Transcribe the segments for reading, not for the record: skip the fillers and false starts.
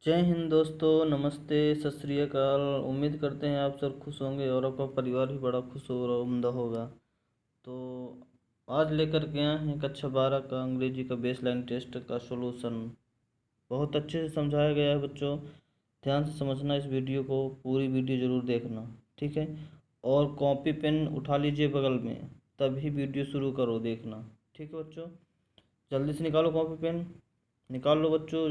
जय हिंद दोस्तों, नमस्ते, सत श्री अकाल। उम्मीद करते हैं आप सब खुश होंगे और आपका परिवार भी बड़ा खुश और उम्दा होगा। तो आज लेकर के आए हैं कक्षा 12 का अंग्रेजी का बेसलाइन टेस्ट का सॉल्यूशन। बहुत अच्छे से समझाया गया है बच्चों। ध्यान से समझना इस वीडियो को, पूरी वीडियो ज़रूर देखना, ठीक है। और कॉपी पेन उठा लीजिए बगल में, तभी वीडियो शुरू करो देखना, ठीक है बच्चों। जल्दी से निकालो कॉपी पेन, निकाल लो बच्चों,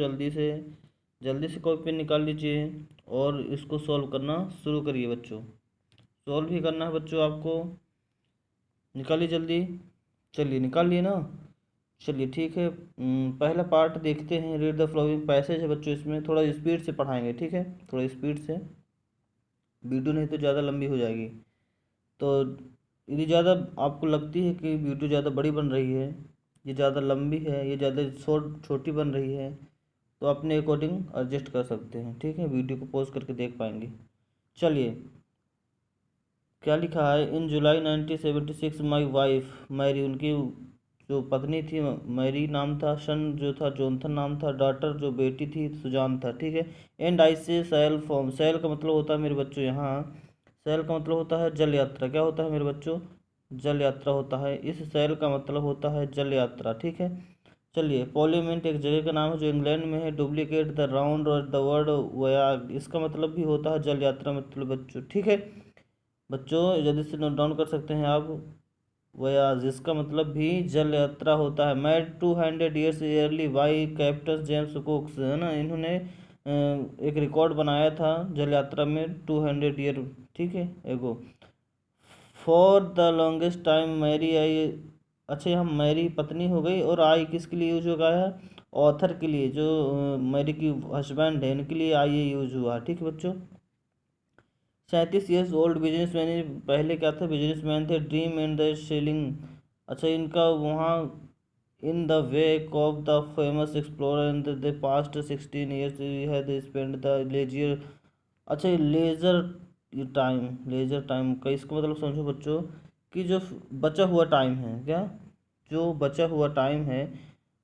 जल्दी से कॉपी पेन निकाल लीजिए और इसको सॉल्व करना शुरू करिए बच्चों। सॉल्व भी करना है बच्चों आपको, निकालिए जल्दी। चलिए निकाल लिए ना। चलिए ठीक है। पहला पार्ट देखते हैं। रीड द फ्लोइंग पैसेज है बच्चों, इसमें थोड़ा स्पीड से पढ़ाएंगे, ठीक है, थोड़ा स्पीड से। वीडियो नहीं तो ज़्यादा लंबी हो जाएगी। तो यदि ज़्यादा आपको लगती है कि वीडियो ज़्यादा बड़ी बन रही है, ये ज़्यादा लंबी है, ये ज़्यादा छोटी बन रही है, तो अपने अकॉर्डिंग एडजस्ट कर सकते हैं, ठीक है। वीडियो को पॉज करके देख पाएंगे। चलिए, क्या लिखा है। इन जुलाई 1976 माई वाइफ मैरी, उनकी जो पत्नी थी मैरी नाम था, सन जो था जोनथन नाम था, डॉटर जो बेटी थी सुजान था, ठीक है। एंड आई से सैल फॉर्म, सैल का मतलब होता है मेरे बच्चों यहाँ, सैल का मतलब होता है जल यात्रा। क्या होता है मेरे बच्चों? जल यात्रा होता है। इस सैल का मतलब होता है जल यात्रा, ठीक है। चलिए, पॉलीमेंट एक जगह का नाम है जो इंग्लैंड में है। डुप्लीकेट द राउंड और द वर्ड वयाग, इसका मतलब भी होता है जल यात्रा, मतलब बच्चों, ठीक है। बच्चों जल्दी से नोट डाउन कर सकते हैं आप। वयाज इसका मतलब भी जल यात्रा होता है। Mad 200 years yearly by captain James कुक्स, है ना, इन्होंने एक रिकॉर्ड बनाया था जल यात्रा में 200 ईयर, ठीक है, एगो। For the longest time Mary I, अच्छा यहाँ मैरी पत्नी हो गई और आई किसके लिए यूज होगा है? ऑथर के लिए, जो मैरी की हस्बैंड है इनके लिए आई ये यूज हुआ, ठीक है बच्चों। 37 ईयर्स ओल्ड बिजनेसमैन, पहले क्या थे? बिजनेसमैन थे। ड्रीम एंड द सेलिंग, अच्छा इनका वहाँ in the wake of the famous explorer in the past 16 years had spend the leisure, अच्छा ये लेजर टाइम का इसका मतलब समझो बच्चों कि जो बचा हुआ टाइम है, क्या, जो बचा हुआ टाइम है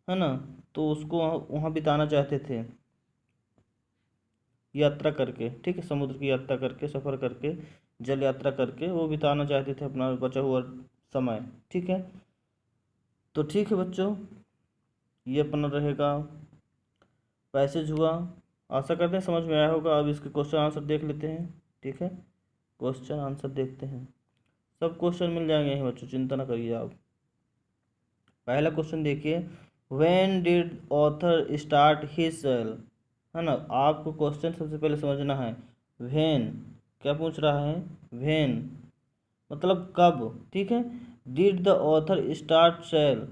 ना, तो उसको वहाँ बिताना चाहते थे यात्रा करके, ठीक है, समुद्र की यात्रा करके, सफ़र करके, जल यात्रा करके वो बिताना चाहते थे अपना बचा हुआ समय, ठीक है। तो ठीक है बच्चों, ये अपना रहेगा पैसेज हुआ। आशा करते हैं समझ में आया होगा। अब इसके क्वेश्चन आंसर देख लेते हैं, ठीक है। क्वेश्चन आंसर देखते हैं, सब क्वेश्चन मिल जाएंगे यहीं बच्चों, चिंता ना करिए आप। पहला क्वेश्चन देखिए, when did author start his sail, है ना। आपको क्वेश्चन सबसे पहले समझना है। व्हेन क्या पूछ रहा है? व्हेन मतलब कब, ठीक है। Did the author start sail,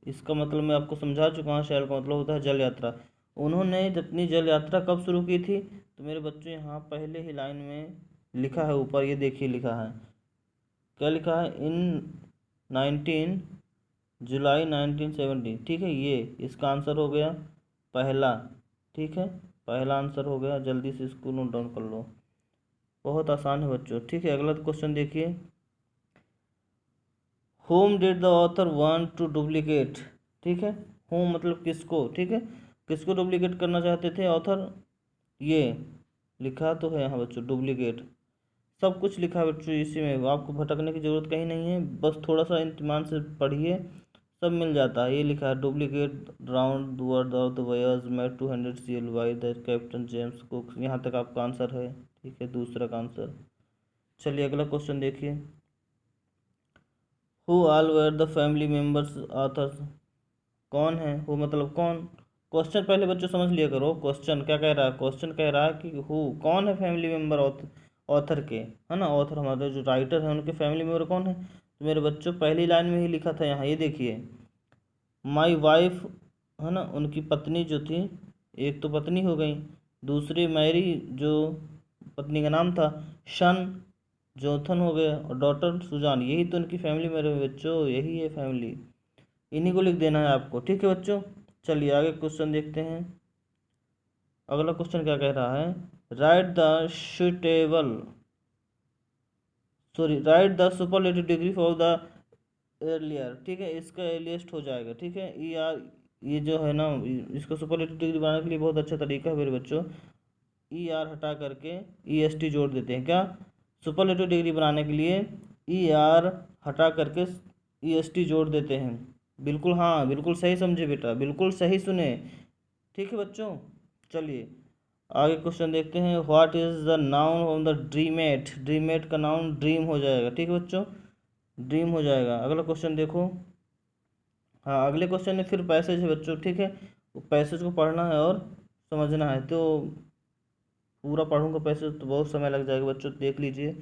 इसका मतलब मैं आपको समझा चुका हूँ। सेल का मतलब होता है जल यात्रा। उन्होंने अपनी जल यात्रा कब शुरू की थी? तो मेरे बच्चों यहाँ पहले ही लाइन में लिखा है, ऊपर ये देखिए लिखा है, क्या लिखा है? इन 19 जुलाई 1970, ठीक है। ये इसका आंसर हो गया पहला, ठीक है, पहला आंसर हो गया। जल्दी से इसको नोट डाउन कर लो, बहुत आसान है बच्चों, ठीक है। अगला क्वेश्चन देखिए, whom did the author want to duplicate, ठीक है। होम मतलब किसको, ठीक है, किसको डुप्लीकेट करना चाहते थे ऑथर? ये लिखा तो है यहाँ बच्चों, डुप्लीकेट, सब कुछ लिखा है बच्चों इसी में, आपको भटकने की जरूरत कहीं नहीं है, बस थोड़ा सा इत्मीनान से पढ़िए, सब मिल जाता है। ये लिखा है duplicate round word of the voyage made 200 by the captain James cook, यहाँ तक आपका आंसर है, ठीक है, दूसरा का आंसर। चलिए अगला क्वेश्चन देखिए, who all where the family members authors, कौन है हु मतलब कौन? क्वेश्चन पहले बच्चों समझ लिया करो, क्वेश्चन क्या कह रहा है? क्वेश्चन कह रहा है कि हु कौन है फैमिली मेम्बर ऑथर के, है ना। ऑथर हमारे जो राइटर हैं उनके फैमिली मेम्बर कौन है? तो मेरे बच्चों पहली लाइन में ही लिखा था यहाँ, ये देखिए, माई वाइफ, है ना, उनकी पत्नी जो थी, एक तो पत्नी हो गई, दूसरी मैरी जो पत्नी का नाम था, सन जोथन हो गया, और डॉटर सुजान, यही तो उनकी फैमिली मेरे बच्चों, यही है फैमिली, इन्हीं को लिख देना है आपको, ठीक है बच्चों। चलिए आगे क्वेश्चन देखते हैं। अगला क्वेश्चन क्या कह रहा है? Right the suitable, sorry, right the superlative degree for the earlier, ठीक है, इसका एर्लिएस्ट हो जाएगा, ठीक है। ई आर ये जो है ना, इसको सुपरलेटिव डिग्री बनाने के लिए बहुत अच्छा तरीका है मेरे बच्चों। ई आर हटा करके ई एस टी जोड़ देते हैं। क्या? सुपरलेटिव डिग्री बनाने के लिए ई आर हटा करके ई एस टी जोड़ देते हैं। बिल्कुल, हाँ बिल्कुल सही समझे बेटा, बिल्कुल सही सुने। ठीक है बच्चों, चलिए आगे क्वेश्चन देखते हैं। What is the noun of the dreamt? Dreamt का नाउन ड्रीम हो जाएगा। ठीक है बच्चों, ड्रीम हो जाएगा। अगला क्वेश्चन देखो। हाँ, अगले क्वेश्चन में फिर पैसेज है बच्चों। ठीक है, पैसेज को पढ़ना है और समझना है। तो पूरा पढ़ूंगा पैसेज तो बहुत समय लग जाएगा बच्चों, देख लीजिए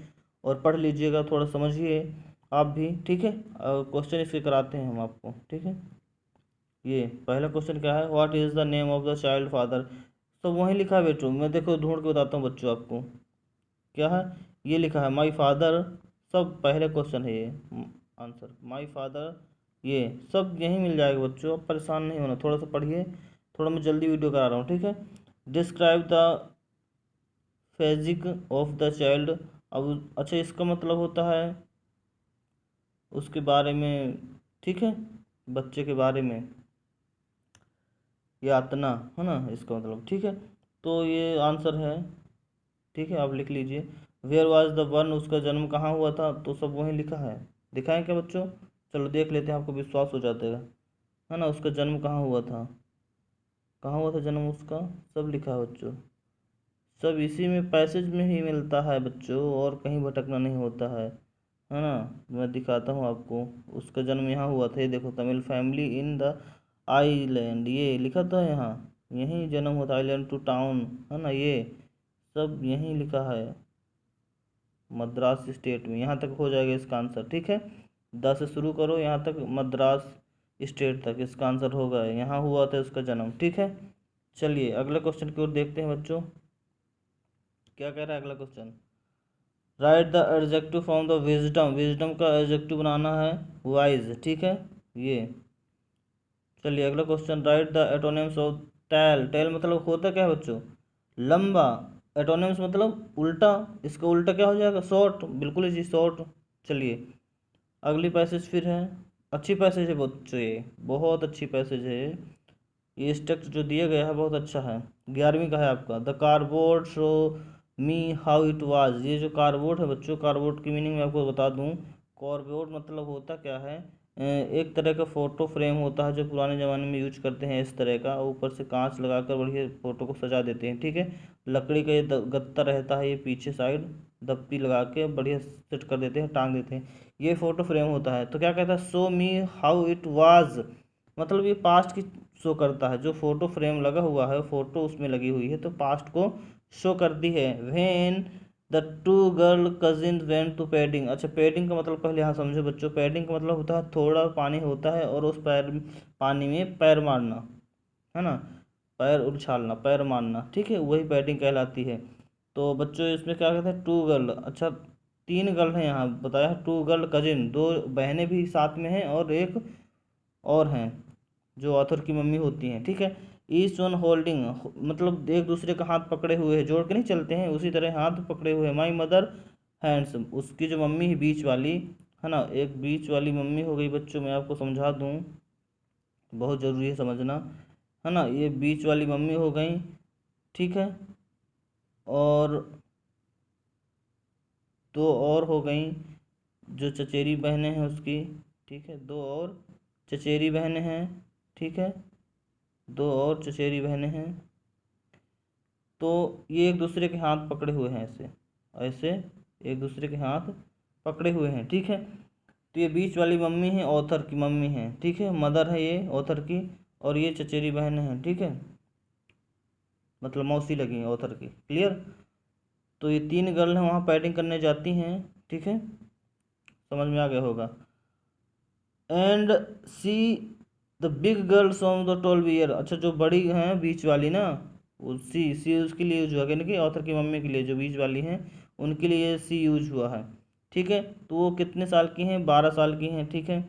और पढ़ लीजिएगा, थोड़ा समझिए आप भी। ठीक है, क्वेश्चन इसके कराते हैं हम आपको। ठीक है, ये पहला क्वेश्चन क्या है? What is the name of the child father? तो वहीं लिखा है बेटो, मैं देखो ढूंढ के बताता हूँ बच्चों आपको। क्या है? ये लिखा है माई फादर। सब पहले क्वेश्चन है ये आंसर, माई फादर। ये सब यहीं मिल जाएगा बच्चों, आप परेशान नहीं होना, थोड़ा सा पढ़िए। थोड़ा मैं जल्दी वीडियो करा रहा हूँ। ठीक है, describe the physique of the child. अब अच्छा, इसका मतलब होता है उसके बारे में। ठीक है, बच्चे के बारे में, यातना है ना इसका मतलब। ठीक है, तो ये आंसर है। ठीक है, आप लिख लीजिए। Where was the one? उसका जन्म कहाँ हुआ था? तो सब वहीं लिखा है। दिखाएं क्या बच्चों? चलो देख लेते हैं, आपको विश्वास हो जाएगा, है ना। उसका जन्म कहाँ हुआ था, कहाँ हुआ था जन्म उसका, सब लिखा है बच्चों। सब इसी में पैसेज में ही मिलता है बच्चों, और कहीं भटकना नहीं होता है ना। मैं दिखाता हूँ आपको। उसका जन्म यहाँ हुआ था, ये देखो, Tamil family in the island, ये लिखा था यहाँ। यहीं जन्म होता, आइलैंड टू टाउन, है ना। ये सब यहीं लिखा है, मद्रास स्टेट में। यहाँ तक हो जाएगा इसका आंसर। ठीक है, 10 से शुरू करो यहाँ तक, मद्रास स्टेट तक इसका आंसर होगा। यहाँ हुआ था उसका जन्म। ठीक है, चलिए अगले क्वेश्चन की ओर देखते हैं बच्चों। क्या कह रहा है अगला question? Write the adjective from the wisdom. Wisdom का एडजेक्टिव बनाना है वाइज। ठीक है, ये चलिए अगला question. Write the antonyms of tell. Tell मतलब होता क्या है बच्चों? लंबा। एटोनिम्स मतलब उल्टा, इसका उल्टा क्या हो जाएगा? शॉर्ट, बिल्कुल जी, शॉर्ट। चलिए अगली पैसेज फिर है, अच्छी पैसेज है बच्चों, ये बहुत अच्छी पैसेज है। ये स्ट्रक्चर जो दिया गया है बहुत अच्छा है। 11वीं का है आपका। The cardboard show me how it was. ये जो कार्डबोर्ड है बच्चों, कार्डबोर्ड की मीनिंग मैं आपको बता दूं। कार्डबोर्ड मतलब होता क्या है? एक तरह का फ़ोटो फ्रेम होता है जो पुराने ज़माने में यूज करते हैं, इस तरह का। ऊपर से कांच लगाकर बढ़िया फ़ोटो को सजा देते हैं। ठीक है, लकड़ी का ये गत्ता रहता है, ये पीछे साइड दप्ती लगा के बढ़िया सेट कर देते हैं, टांग देते हैं। ये फ़ोटो फ्रेम होता है। तो क्या कहता है? Show me how it was, मतलब ये पास्ट की शो करता है। जो फोटो फ्रेम लगा हुआ है, फोटो उसमें लगी हुई है, तो पास्ट को शो करती है। When the two girl cousin went to padding. अच्छा, पैडिंग का मतलब पहले यहाँ समझो बच्चों। पैडिंग का मतलब होता है थोड़ा पानी होता है और उस पैर पानी में पैर मारना, है ना। पैर उछालना, पैर मारना। ठीक है, वही पैडिंग कहलाती है। तो बच्चों इसमें क्या कहते हैं? Two girl. अच्छा, 3 गर्ल हैं यहाँ बताया है। टू गर्ल कजिन, 2 बहनें भी साथ में हैं और एक और हैं जो ऑथर की मम्मी होती हैं। ठीक है, ईच वन होल्डिंग मतलब एक दूसरे का हाथ पकड़े हुए है, जोड़ के नहीं चलते हैं, उसी तरह हाथ पकड़े हुए। माई मदर हैंड्स, उसकी जो मम्मी है बीच वाली, है ना, एक बीच वाली मम्मी हो गई बच्चों। मैं आपको समझा दूँ, बहुत ज़रूरी है समझना, है ना। ये बीच वाली मम्मी हो गई। ठीक है, और 2 और हो गई जो चचेरी बहनें हैं उसकी। ठीक है, 2 और चचेरी बहनें हैं। ठीक है, 2 और चचेरी बहनें हैं। तो ये एक दूसरे के हाथ पकड़े हुए हैं, ऐसे ऐसे एक दूसरे के हाथ पकड़े हुए हैं। ठीक है, तो ये बीच वाली मम्मी है, ऑथर की मम्मी है। ठीक है, मदर है ये ऑथर की, और ये चचेरी बहन है। ठीक है, मतलब मौसी लगी है ऑथर की। क्लियर? तो ये 3 गर्ल हैं, वहाँ पैडिंग करने जाती हैं। ठीक है, समझ में आ गया होगा। And see the big girls of the 12 year. अच्छा, जो बड़ी हैं बीच वाली ना, वो सी उसके लिए यूज हुआ, यानी कि ऑथर की मम्मी के लिए, जो बीच वाली हैं उनके लिए सी यूज हुआ है। ठीक है, तो वो कितने साल की हैं? 12 साल की हैं। ठीक है,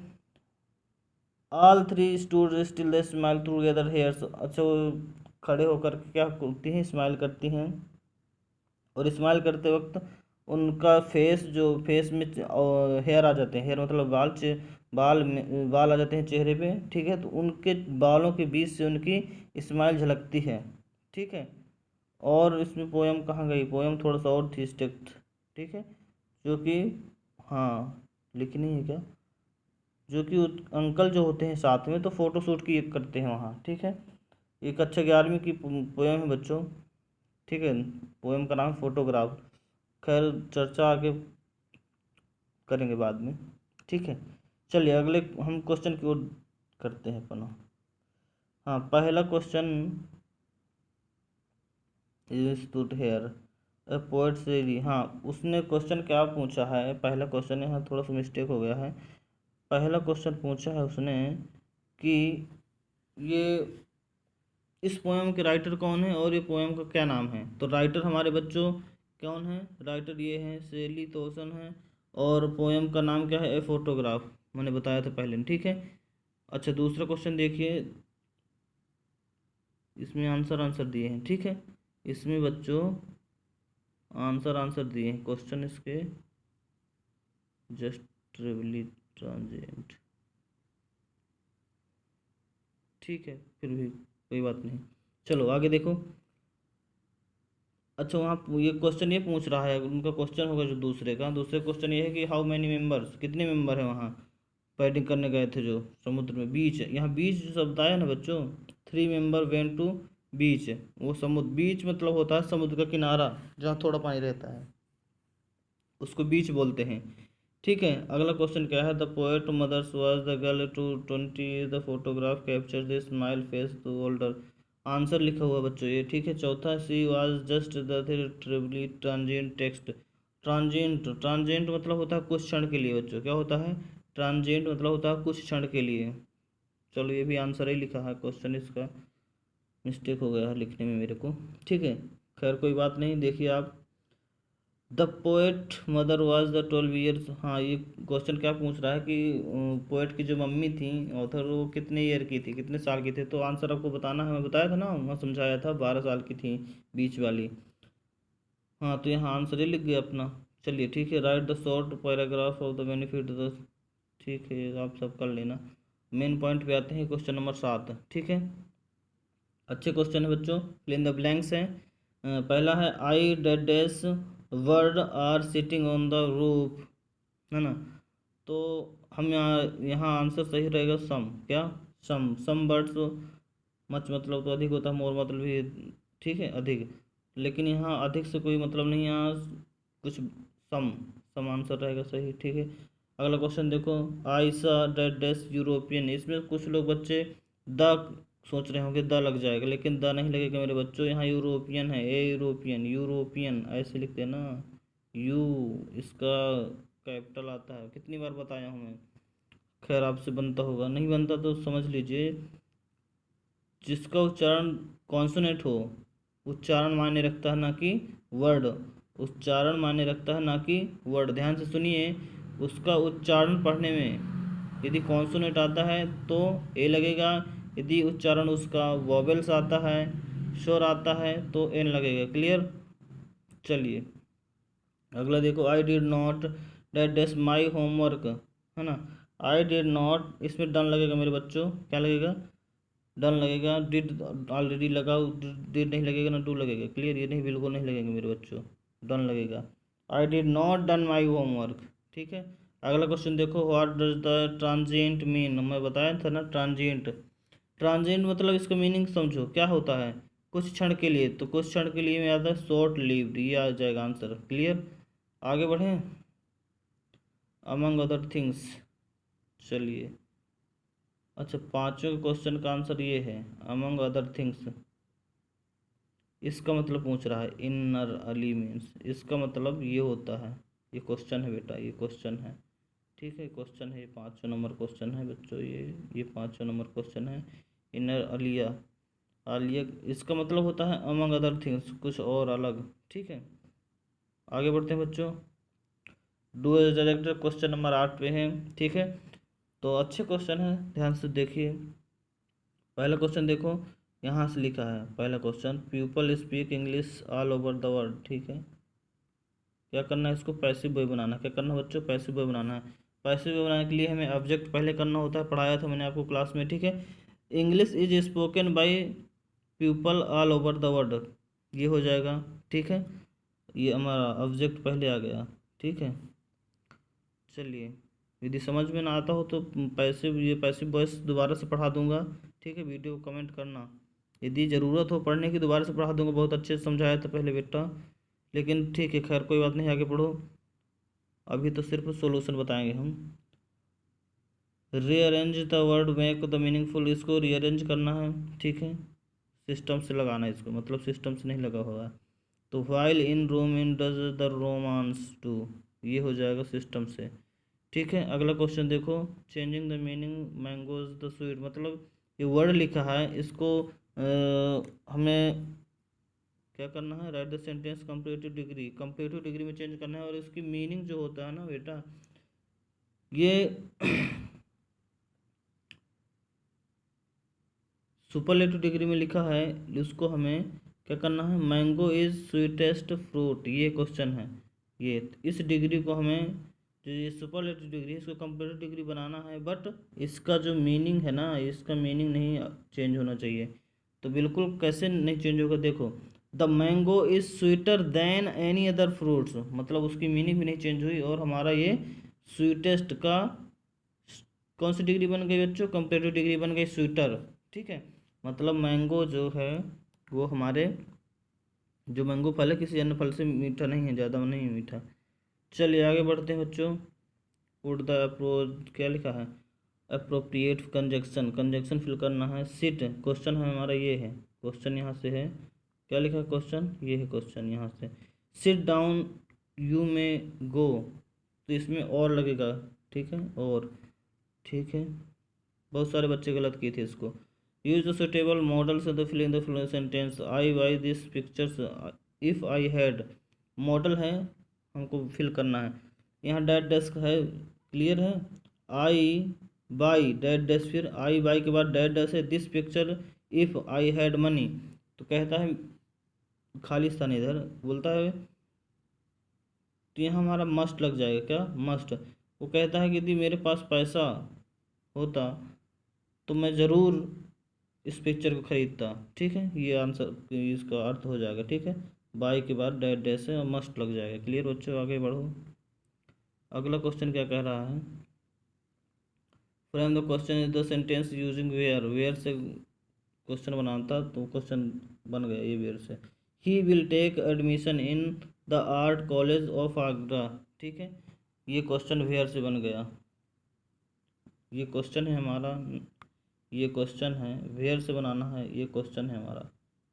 all 3 stood still they smile together hairs. अच्छा, वो खड़े होकर के क्या करती हैं? स्माइल करती हैं, और स्माइल करते वक्त उनका फेस, जो फेस में हेयर आ जाते हैं, हेयर मतलब बाल आ जाते हैं चेहरे पे, ठीक है, तो उनके बालों के बीच से उनकी स्माइल झलकती है, ठीक है। और इसमें पोयम कहाँ गई, पोयम थोड़ा सा और थी स्ट्रिक्ट, ठीक है, जो कि, हाँ, लिखनी है क्या, जो कि अंकल जो होते हैं साथ में, तो फोटो शूट की एक करते हैं वहाँ, ठीक है। ये कक्षा 11वीं की पोयम है बच्चों, ठीक है। पोयम का नाम फोटोग्राफ। खैर चर्चा आगे करेंगे बाद में, ठीक है। चलिए अगले हम क्वेश्चन की ओर करते हैं अपना। हाँ, पहला question institute here a poet से री, हाँ, उसने क्वेश्चन क्या पूछा है, पहला क्वेश्चन यहाँ थोड़ा सा मिस्टेक हो गया है। पहला क्वेश्चन पूछा है उसने कि ये इस पोएम के राइटर कौन है और ये पोएम का क्या नाम है। तो राइटर हमारे बच्चों कौन है, राइटर ये है शेली तोसन है, और पोएम का नाम क्या है, ए फोटोग्राफ, मैंने बताया था पहले, ठीक है। अच्छा, दूसरा क्वेश्चन देखिए, इसमें आंसर दिए हैं, ठीक है। इसमें बच्चों आंसर दिए हैं, क्वेश्चन इसके जस्ट ट्रिवली ट्रांजेंट, ठीक है, फिर भी कोई बात नहीं। चलो आगे देखो। अच्छा, वहाँ ये क्वेश्चन ये पूछ रहा है, उनका क्वेश्चन होगा जो दूसरे क्वेश्चन ये है कि हाउ मैनी मेंबर्स, कितने मेंबर हैं वहाँ पैडिंग करने गए थे जो समुद्र में, बीच, यहाँ बीच जो शब्द आया ना बच्चों, 3 मेंबर वेंट टू बीच, वो समुद्र, बीच मतलब होता है समुद्र का किनारा जहाँ थोड़ा पानी रहता है, उसको बीच बोलते हैं, ठीक है। अगला क्वेश्चन क्या है, the poet mother's was the girl to 20, the photograph capture the smile face to older, answer लिखा हुआ बच्चों ये, ठीक है। चौथा, she was just the terribly transient text, transient मतलब होता है कुछ क्षण के लिए बच्चों, क्या होता है, ट्रांजिएंट मतलब होता है कुछ क्षण के लिए। चलो ये भी आंसर ही लिखा है, क्वेश्चन इसका मिस्टेक हो गया है लिखने में मेरे को, ठीक है। खैर कोई बात नहीं, देखिए आप, the poet mother was the 12 years, हाँ, ये क्वेश्चन क्या पूछ रहा है कि पोएट की जो मम्मी थी, ऑथर, वो कितने ईयर की थी, कितने साल की थी, तो आंसर आपको बताना है, मैं बताया था ना, मैं समझाया था 12 साल की थी, बीच वाली। हाँ, तो यहाँ आंसर ही लिख गया अपना। चलिए ठीक है, right the short paragraph of the benefit the, ठीक है, आप सब कर लेना। मेन पॉइंट पे आते हैं, क्वेश्चन नंबर 7, ठीक है। अच्छे क्वेश्चन है बच्चों, फिल इन द ब्लैंक्स हैं। पहला है I dash word are sitting on the roof, है ना, तो हम यहाँ आंसर सही रहेगा सम, क्या, सम बर्ड्स, मच मतलब तो अधिक होता है, मोर मतलब भी, ठीक है, अधिक, लेकिन यहाँ अधिक से कोई मतलब नहीं, यहाँ कुछ, सम, सम आंसर रहेगा सही, ठीक है। अगला क्वेश्चन देखो, आई सा डैश यूरोपियन, इसमें कुछ लोग बच्चे द सोच रहे होंगे, द लग जाएगा, लेकिन द नहीं लगेगा मेरे बच्चों, यहाँ यूरोपियन है, ए यूरोपियन, यूरोपियन ऐसे लिखते हैं ना, यू, इसका कैपिटल आता है, कितनी बार बताया हूँ मैं। खैर आपसे बनता होगा, नहीं बनता तो समझ लीजिए, जिसका उच्चारण कॉन्सोनेंट हो, उच्चारण मायने रखता है ना कि वर्ड, उच्चारण मायने रखता है ना कि वर्ड, ध्यान से सुनिए, उसका उच्चारण पढ़ने में यदि कॉन्सोनेंट आता है तो ए लगेगा, यदि उच्चारण उसका वॉवेल्स आता है, स्वर आता है, तो एन लगेगा, क्लियर। चलिए अगला देखो, I did not date days my homework, है ना, आई डिड नॉट, इसमें डन लगेगा मेरे बच्चों, क्या लगेगा, डन लगेगा, डिड ऑलरेडी लगा, डिड नहीं लगेगा ना डू लगेगा, क्लियर, ये नहीं, बिल्कुल नहीं लगेंगे मेरे बच्चों, डन लगेगा। आई did not done my homework, ठीक है। अगला क्वेश्चन देखो, what does the transient mean, मैं बताया था ना ट्रांजिएंट, ट्रांजिएंट मतलब इसका मीनिंग समझो क्या होता है, कुछ क्षण के लिए, तो कुछ क्षण के लिए में आता है शॉर्ट लिव्ड, ये आ जाएगा आंसर, क्लियर। आगे बढ़ें, अमंग अदर थिंग्स, चलिए, अच्छा, पांचवें क्वेश्चन का आंसर ये है, अमंग अदर थिंग्स, इसका मतलब पूछ रहा है इनर एलिमेंट्स, इसका मतलब ये होता है, ये क्वेश्चन है बेटा, ये क्वेश्चन है, ठीक है, क्वेश्चन है, ये 5वां नंबर क्वेश्चन है बच्चों, ये 5वां नंबर क्वेश्चन है, इनर अलिया, आलिया, इसका मतलब होता है अमंग अदर थिंग्स, कुछ और अलग, ठीक है। आगे बढ़ते हैं बच्चों, do as directed, question number 8 पे है, ठीक है। तो अच्छे क्वेश्चन है, ध्यान से देखिए। पहला क्वेश्चन देखो, यहाँ से लिखा है, पहला question, people speak English all over the world, ठीक है, क्या करना है, इसको पैसिव वॉइस बनाना है। क्या करना है बच्चों, पैसिव वॉइस बनाना है। पैसिव वॉइस बनाने के लिए हमें ऑब्जेक्ट पहले करना होता है, पढ़ाया था मैंने आपको क्लास में, ठीक है। English is spoken by people all over the world, ये हो जाएगा, ठीक है। ये हमारा ऑब्जेक्ट पहले आ गया, ठीक है। चलिए, यदि समझ में ना आता हो तो पैसिव वॉइस दोबारा से पढ़ा दूंगा, ठीक है। वीडियो को कमेंट करना, यदि ज़रूरत हो पढ़ने की दोबारा से पढ़ा दूंगा। बहुत अच्छे से समझाया था पहले बेटा, लेकिन ठीक है, खैर कोई बात नहीं, आगे पढ़ो। अभी तो सिर्फ सॉल्यूशन बताएंगे हम। Rearrange the word make the meaningful, इसको रीअरेंज करना है, ठीक है। सिस्टम से लगाना है इसको, मतलब सिस्टम से नहीं लगा हुआ है। तो while in Rome in does the Romans do, ये हो जाएगा सिस्टम से, ठीक है। अगला क्वेश्चन देखो, changing the meaning mangoes the sweet, मतलब ये वर्ड लिखा है, इसको हमें क्या करना है, right the sentence comparative degree, comparative degree में चेंज करना है। और इसकी मीनिंग जो होता है ना बेटा, ये सुपरलेटिव डिग्री में लिखा है, उसको हमें क्या करना है, मैंगो इज स्वीटेस्ट फ्रूट, ये क्वेश्चन है। ये इस डिग्री को हमें, जो ये सुपरलेटिव डिग्री है, इसको कंपेरेटिव डिग्री बनाना है। बट इसका जो मीनिंग है ना, इसका मीनिंग नहीं चेंज होना चाहिए। तो बिल्कुल कैसे नहीं चेंज होगा, देखो, the mango is sweeter than any other fruits, मतलब उसकी मीनिंग भी नहीं चेंज हुई, और हमारा ये स्वीटेस्ट का कौन सी डिग्री बन गई बच्चों, कंपेरेटिव डिग्री बन गई स्वीटर, ठीक है। मतलब मैंगो जो है वो हमारे, जो मैंगो फल है किसी अन्य फल से मीठा नहीं है, ज़्यादा नहीं मीठा। चलिए आगे बढ़ते हैं बच्चों। पुट द अप्रोच, क्या लिखा है, अप्रोप्रिएट कंजक्शन, कंजक्शन फिल करना है। सिट, क्वेश्चन है हमारा, ये है क्वेश्चन, यहाँ से है, क्या लिखा है क्वेश्चन, ये है क्वेश्चन यहाँ से। सिट डाउन यू में गो, तो इसमें और लगेगा, ठीक है, और, ठीक है। बहुत सारे बच्चे गलत किए थे इसको। Use the suitable modals the fill in the following sentence, I why this pictures if I had, modal है, हमको फिल करना है। यहाँ डैट डेस्क है, क्लियर है। आई बाई डैट डेस्क, फिर आई बाई के बाद डैट डेस्क है, this picture if I had money, तो कहता है खाली स्थान इधर बोलता है, तो यहाँ हमारा मस्ट लग जाएगा, क्या मस्ट। वो कहता है कि यदि मेरे पास पैसा होता तो मैं ज़रूर इस पिक्चर को ख़रीदता, ठीक है। ये आंसर, इसका अर्थ हो जाएगा, ठीक है। बाई के बाद डैट डैश है और मस्ट लग जाएगा, क्लियर बच्चों, आगे बढ़ो। अगला क्वेश्चन क्या कह रहा है, frame the question is the sentence using where, where से क्वेश्चन बनाता, तो क्वेश्चन बन गया ये वेयर से। He will take admission in the art college of Agra, ठीक है। ये क्वेश्चन वेयर से बन गया, ये क्वेश्चन है हमारा, ये क्वेश्चन है, वेयर से बनाना है, ये क्वेश्चन है हमारा।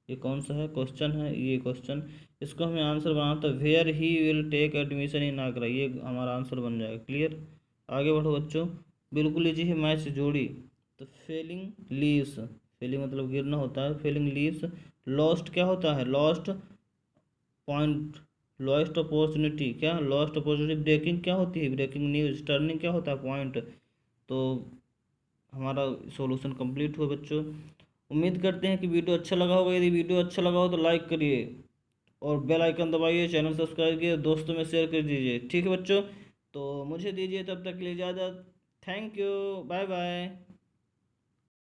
ये कौन सा है, क्वेश्चन है, ये क्वेश्चन। इसको हमें आंसर बनाना था, where he will take admission in Agra, ये हमारा आंसर बन जाएगा, क्लियर। आगे बढ़ो बच्चों, बिल्कुल लीजिए है मैच जोड़ी। तो फेलिंग लीव्स, फेलिंग मतलब गिरना होता है, फेलिंग लीव्स। लॉस्ट क्या होता है, लॉस्ट पॉइंट, लॉस्ट अपॉर्चुनिटी, क्या लॉस्ट अपॉर्चुनिटी। ब्रेकिंग क्या होती है, ब्रेकिंग न्यूज़। टर्निंग क्या होता है, पॉइंट। तो हमारा सॉल्यूशन कंप्लीट हुआ बच्चों। उम्मीद करते हैं कि वीडियो अच्छा लगा होगा। यदि वीडियो अच्छा लगा हो तो लाइक करिए और बेल आइकन दबाइए, चैनल सब्सक्राइब कीजिए, दोस्तों में शेयर कर दीजिए, ठीक है बच्चों। तो मुझे दीजिए तब तक के लिए इजाज़त, थैंक यू, बाय बाय।